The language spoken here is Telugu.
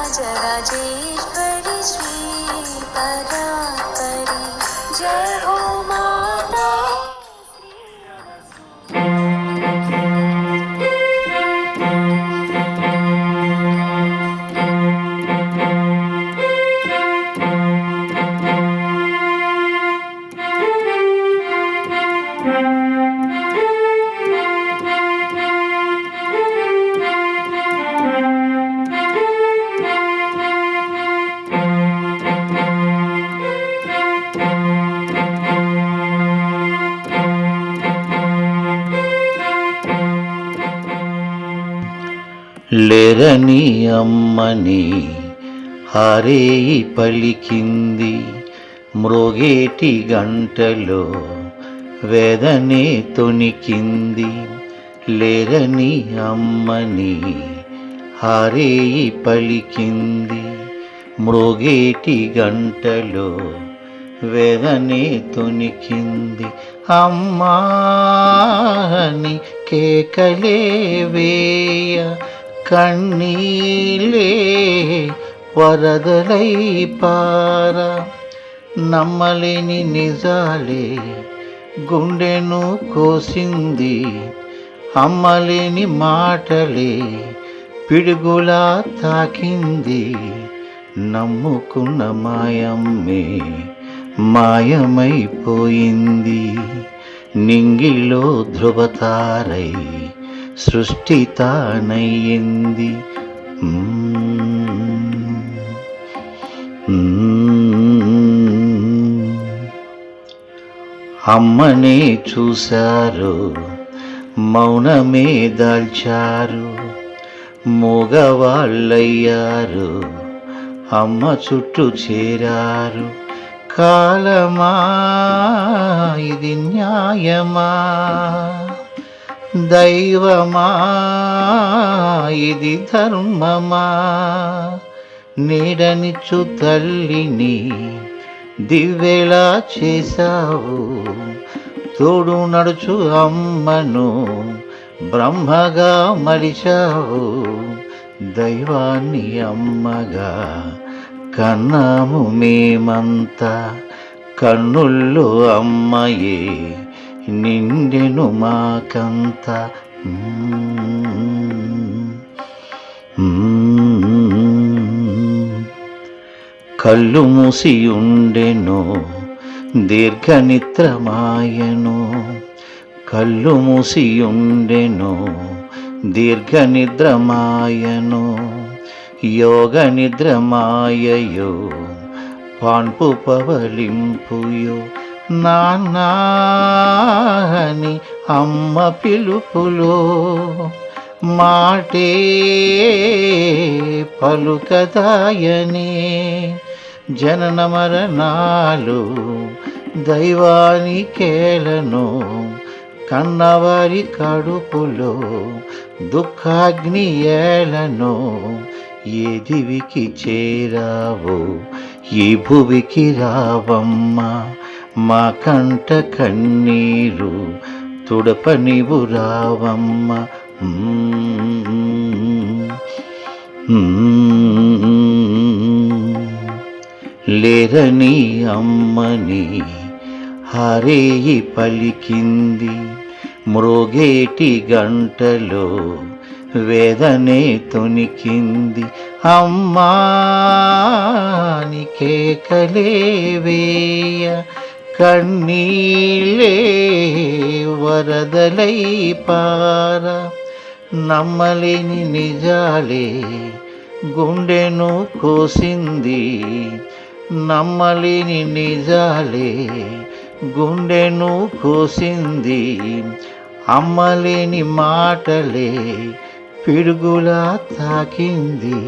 राजराजेश्वरी श्री परात्परी जय हो माता। లేరని అమ్మని హారేయి పలికింది, మ్రోగేటి గంటలో వేదనే తొణికింది. లేరని అమ్మని హారేయి పలికింది, మ్రోగేటి గంటలో వేదనే తొణికింది. అమ్మాని కేకలే వేయ కన్నీలే వరదలై పార, నమ్మలేని నిజాలే గుండెను కోసింది. అమ్మలేని మాటలే పిడుగులా తాకింది. నమ్ముకున్న మాయమ్మే మాయమైపోయింది. నింగిలో ధ్రువతారై సృష్టితానయ్యింది. అమ్మనే చూశారు, మౌనమే దాల్చారు, మూగవాళ్ళయ్యారు, అమ్మ చుట్టూ చేరారు. కాలమా ఇది న్యాయమా, దైవమా ఇది ధర్మమా, నీడనిచ్చు తల్లిని దివ్వెలా చేశావు, తోడు నడుచు అమ్మను బ్రహ్మగా మలిచావు. దైవాన్ని అమ్మగా కన్నాము మేమంతా, కన్నుల్లో అమ్మయే నిండెను మాకంత. కళ్ళు మూసి ఉండెను దీర్ఘనిద్రమాయను, కళ్ళు మూసి ఉండెను దీర్ఘనిద్రమాయను. యోగ నిద్రమాయయో పాన్పు పవలింపుయో, నాన్నని అమ్మ పిలుపులో మాటే పలుకదాయనే. జనన మరణాలు దైవానికేలను, కన్నవారి కడుపులో దుఃఖాగ్ని ఏలను. ఏ దివికి చేరావో ఈ భువికి రావమ్మ, మా కంట కన్నీరు తుడపనివు రావమ్మ. లేరని అమ్మని హారేయి పలికింది, మ్రోగేటి గంటలో వేదనే తొణికింది. అమ్మాని కేకలే వేయ కన్నీలే వరదలై పార, నమ్మలేని నిజాలే గుండెను కోసింది. నమ్మలేని నిజాలే గుండెను కోసింది. అమ్మలేని మాటలే పిడుగులా తాకింది.